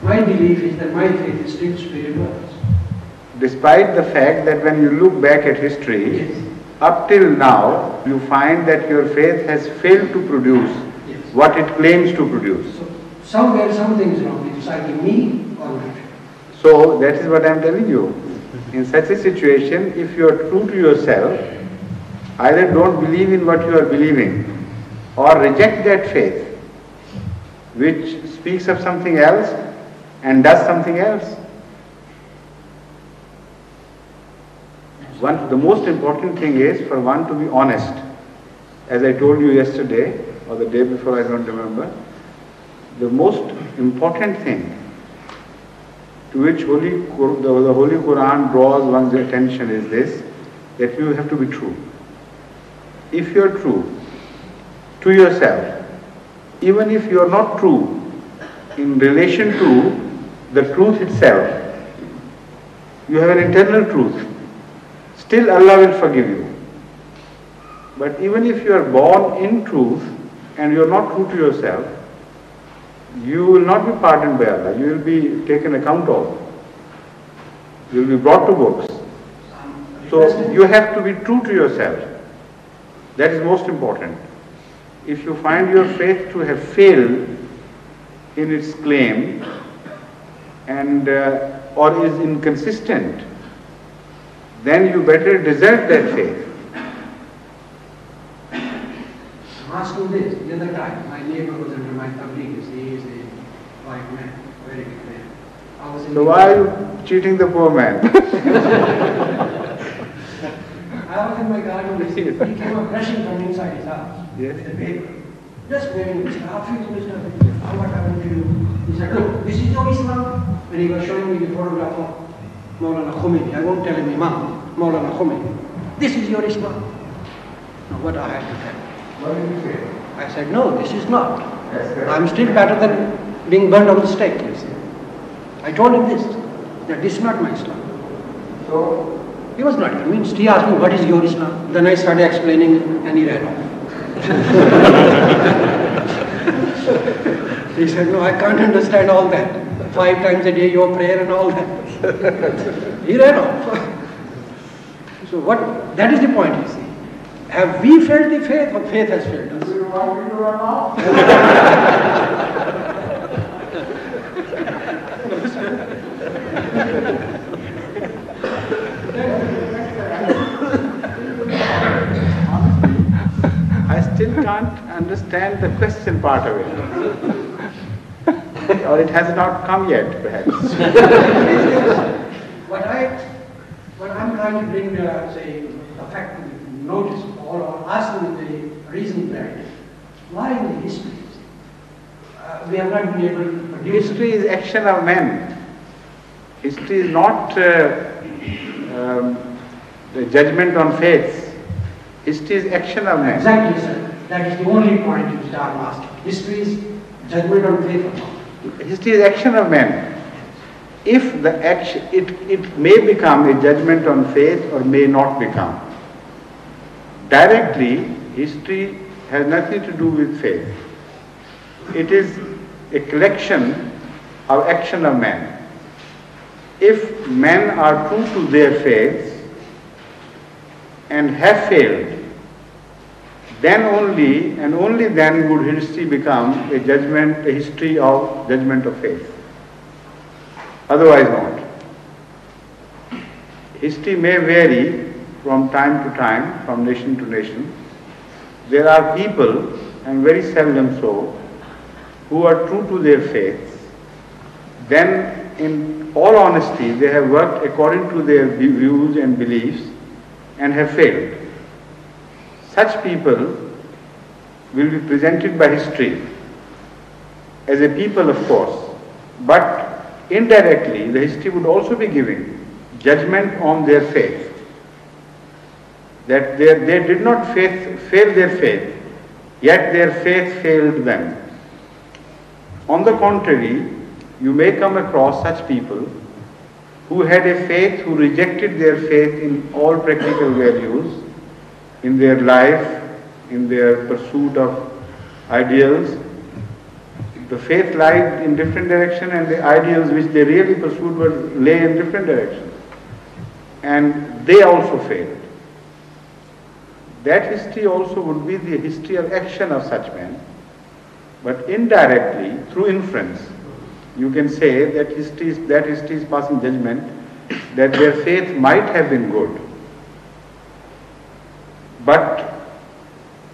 My belief is that my faith is still spiritual. Despite the fact that when you look back at history, Yes. up till now, you find that your faith has failed to produce Yes. what it claims to produce. So somewhere something is wrong. It's either me or not. So that is what I am telling you. In such a situation, if you are true to yourself, either don't believe in what you are believing or reject that faith which speaks of something else and does something else. The most important thing is for one to be honest. As I told you yesterday or the day before, I don't remember, the most important thing to which the Holy Quran draws one's attention is this, that you have to be true. If you are true to yourself, even if you are not true in relation to the truth itself, you have an internal truth, still Allah will forgive you. But even if you are born in truth and you are not true to yourself, you will not be pardoned by Allah. You will be taken account of. You will be brought to books. So you have to be true to yourself. That is most important. If you find your faith to have failed in its claim and or is inconsistent, then you better desert that faith. I'm asking this. The other time, my neighbor was under my tabligh. He is a white man, very big man. I was in So why are you cheating the poor man? I was in my garden. He came up rushing from inside his house Yes. with a paper. Just waving his half his Mr. What happened to you? He said, look, this is your Islam. When he was showing me the photograph of Maulana Khomeini, I won't tell him Imam, Maulana Khomeini. This is your Islam. Now what I had to tell him? What did you say? I said, no, this is not. Yes, correct. I'm still better than being burned on the stake, you see. I told him this, that this is not my Islam. So He was not convinced. He asked me, what is your Islam? Then I started explaining and he ran off. He said, no, I can't understand all that. 5 times a day your prayer and all that. He ran off. So that is the point, you see. Have we failed the faith or faith has failed us? do you want me to run off? I still can't understand the question part of it. Or it has not come yet, perhaps. What I'm trying to bring, say, the fact notice or asking the reason behind it. Why in the history? We have not been able to produce. History is action of men. History is not the judgment on faiths. History is action of men. Exactly, sir. That is the only point you start asking. History is judgment on faith or not. History is action of men. If the action, it may become a judgment on faith or may not become. Directly, history has nothing to do with faith. It is a collection of action of men. If men are true to their faiths and have failed, then only and only then would history become a history of judgment of faith. Otherwise not. History may vary from time to time, from nation to nation. There are people, and very seldom so, who are true to their faiths. Then, in all honesty, they have worked according to their views and beliefs and have failed. Such people will be presented by history as a people, of course, but indirectly the history would also be giving judgment on their faith, that they did not fail their faith, yet their faith failed them. On the contrary, you may come across such people who had a faith, who rejected their faith in all practical values, in their life, in their pursuit of ideals, the faith lied in different direction and the ideals which they really pursued lay in different directions. And they also failed. That history also would be the history of action of such men, but indirectly, through inference, you can say that history is passing judgment that their faith might have been good, but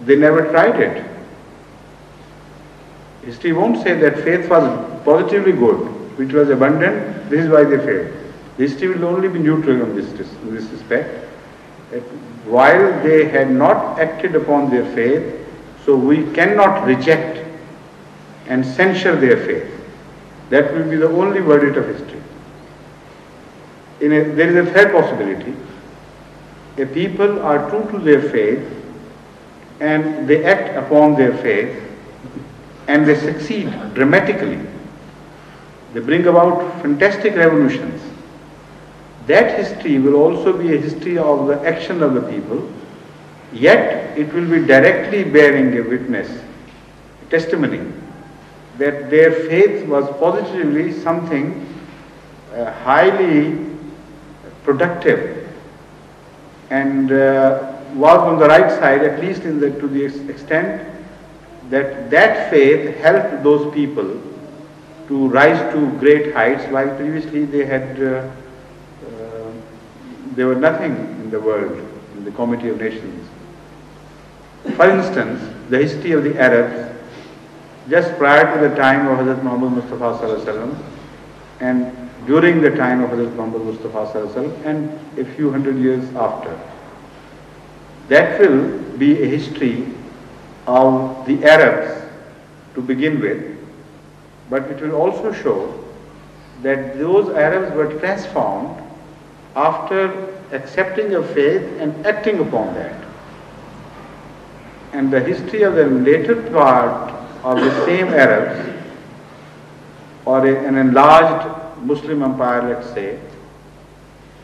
they never tried it. History won't say that faith was positively good, which was abundant, this is why they failed. History will only be neutral in this respect, that while they had not acted upon their faith, so we cannot reject and censure their faith. That will be the only verdict of history. There is a third possibility. If people are true to their faith and they act upon their faith and they succeed dramatically, they bring about fantastic revolutions, that history will also be a history of the action of the people, yet it will be directly bearing a witness, a testimony, that their faith was positively something highly productive and was on the right side, at least to the extent that that faith helped those people to rise to great heights, while previously they were nothing in the world, in the Committee of Nations. For instance, the history of the Arabs, just prior to the time of Hazrat Muhammad Mustafa Sallallahu Alaihi Wasallam and during the time of Hazrat Muhammad Mustafa Sallallahu Alaihi Wasallam and a few hundred years after. That will be a history of the Arabs to begin with, but it will also show that those Arabs were transformed after accepting a faith and acting upon that. And the history of the later part of the same Arabs, or an enlarged Muslim empire, let's say,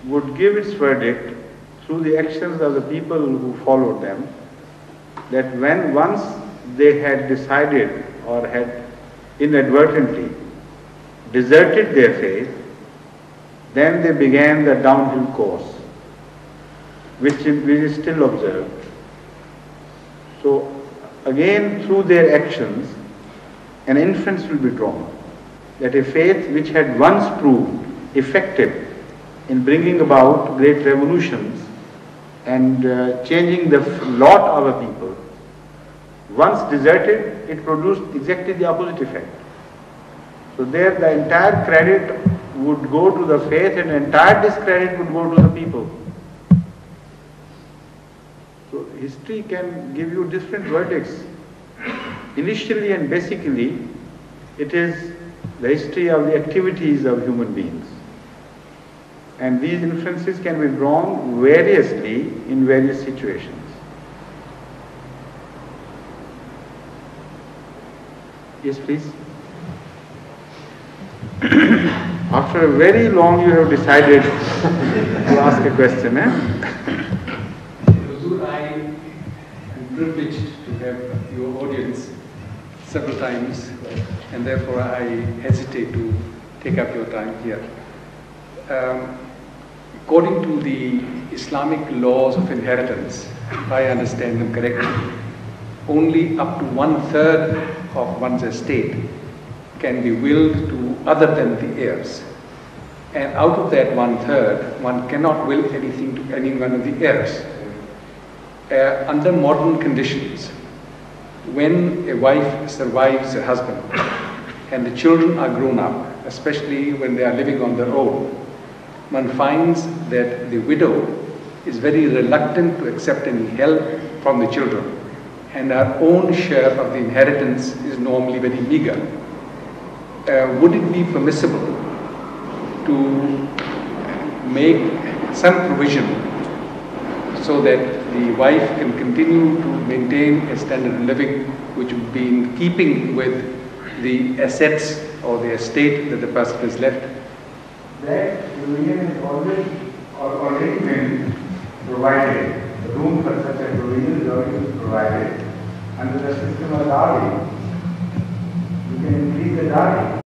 would give its verdict through the actions of the people who followed them, that when once they had decided or had inadvertently deserted their faith, then they began the downhill course, which is still observed. So again, through their actions, an inference will be drawn that a faith which had once proved effective in bringing about great revolutions and changing the lot of a people, once deserted, it produced exactly the opposite effect. So there the entire credit would go to the faith and the entire discredit would go to the people. So history can give you different verdicts. Initially and basically, it is the history of the activities of human beings. And these inferences can be drawn variously in various situations. Yes, please. After a very long, you have decided to ask a question, eh? Huzur, I am privileged to have your audience several times, and therefore I hesitate to take up your time here. According to the Islamic laws of inheritance, if I understand them correctly, only up to 1/3 of one's estate can be willed to other than the heirs. And out of that 1/3, one cannot will anything to any one of the heirs. Under modern conditions, when a wife survives a husband and the children are grown up, especially when they are living on their own, one finds that the widow is very reluctant to accept any help from the children, and our own share of the inheritance is normally very meager. Would it be permissible to make some provision so that the wife can continue to maintain a standard of living which would be in keeping with the assets or the estate that the person has left? That provision is already been provided. The room for such a provision is already provided under the system of dowry. can increase the diet.